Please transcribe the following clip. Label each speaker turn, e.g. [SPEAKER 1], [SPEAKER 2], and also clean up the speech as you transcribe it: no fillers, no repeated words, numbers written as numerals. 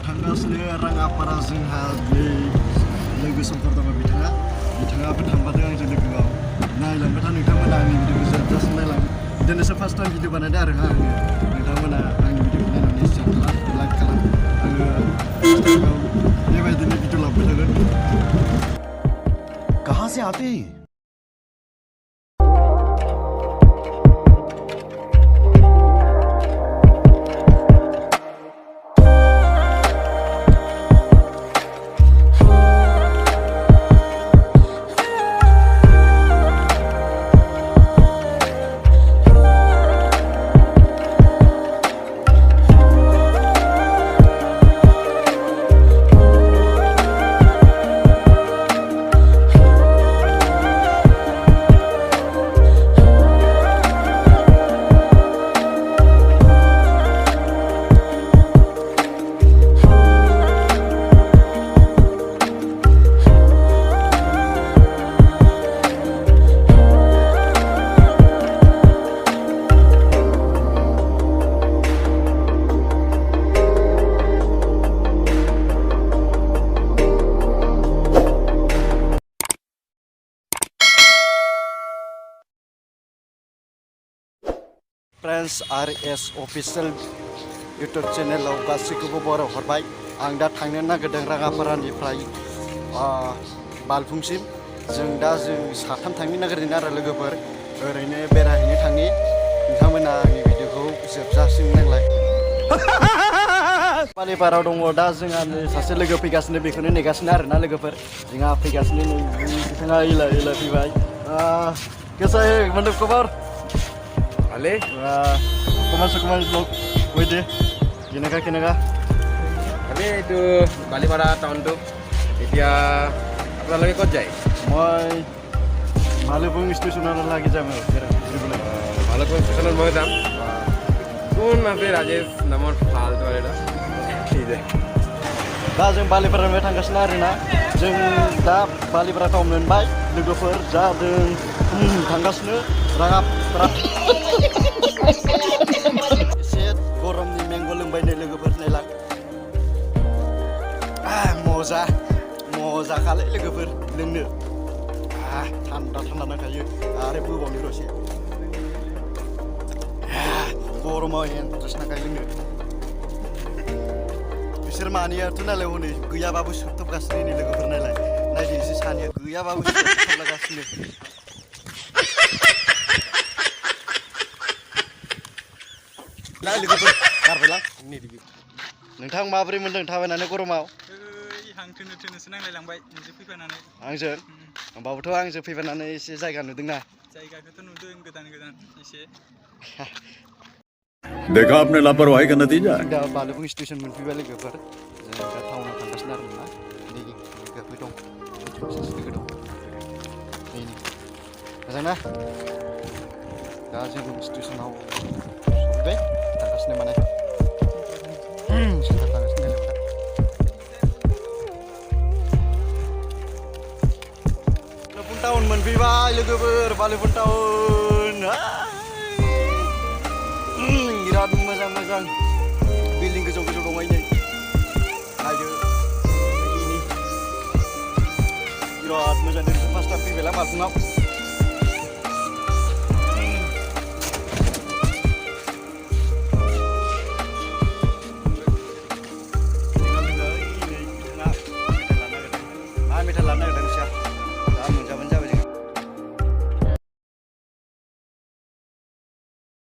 [SPEAKER 1] थांगासिनो राङापारा जोंहा लोगो समफोर दङ बिथाङाबो थांफादों आंजों लोगोआव नायलांबाय था नोंथांमोना आंनि भिडिअखौ जोबजासिम नायलां दिनैसो फार्स्ट टाइम भिडिअ बानायदों आरो आङो नोंथांमोना आंनि भिडिअखौ नायनानै शेयार खालाम लाइक खालाम आङो बेबायदिनो भिडिअ लाबोबाय थागोन
[SPEAKER 2] कहाँ से आते हैं
[SPEAKER 1] फ्रेंड्स RS अफिशियल यूट्यूब चैनलाव गासैखौबो बर' हरबाय आं दा थांनो नागिरदों राङापारानिफ्राय बालफुंसिम जों साथाम थांनो नागिरदों आरो लोगोफोर ओरैनो बेरायहैनो थांनि नोंथांमोना आंनि भिडिअखौ जोबजासिम नायलाय बालिपारायाव दङ दा जोंहा सासे लोगो फैगासिनो बेखौनो नेगासिनो आरोना लोगोफोर जोंहा फैगासिनो नै बिथाङा इला फैबाय कैसा है मतलब खबर
[SPEAKER 3] Vale.
[SPEAKER 1] Kemana vlog? Wede, kenapa?
[SPEAKER 3] Kami itu Balipara tahun itu. Dia apa lagi kau jai?
[SPEAKER 1] Moi Malibung stasionan lagi jam.
[SPEAKER 3] Malibung stasionan mau jam. Kun nanti Rajesh nomor hal tu ada. Tidak.
[SPEAKER 1] दा जों बालिपारानिफ्राय थांगासिनो आरोना जों दा Balipara town मोनबाय लोगोफोर जादों थांगासिनो राङापारा एसे गरमनि मेंग' लोंबायनो लोगोफोर नायलां मजाखालै लोगोफोर लोंनो थान्दा नांखायो आरो बोबावनो रसे गरमाव इन्ट्रेस्ट नांखायो लोंनो बिसोर मानियाथ' नालाय हनै गैयाबाबो सोबथाबगासिनो नै लोगोफोर नायलाय नायदो एसे सानैया गैयाबाबो सोबथाबलागासिनो दा लोगोफोर गारबायलां नोंथां माबोरै मोन्दों थाबायनानै गरमाव
[SPEAKER 4] हांथोनोसो नांलायलांबाय नोंजों फैफानानै
[SPEAKER 1] आंजों होमबाबोथ' आंजों फैफानानै एसे जायगा नुदोंना
[SPEAKER 4] जायगाखौथ' नुदों गोदान एसे
[SPEAKER 2] देखा आपने लापरवाही का नतीजा
[SPEAKER 1] दा बालुफुं स्टेशन मोनफैबाय लोगोफोर जों दा टाउनाव थांगासिनो आरो ना नै लोगोफोर दं सासे लोगो दं नै मोजां ना दा जों स्टेशनाव सफैबाय थांगासिनो माने सेन्टार थांगासिनो लोगोफोर बालुफुं टाउन मोनफैबाय लोगोफोर बालुफुं टाउन बिराद मोजां बिल्डिं गोजौ दङ नै नायदो ini बिराद मोजां दै फार्स्ट टाइम फैबायलां बालफुङाव मेथाइ लानो नागिरदों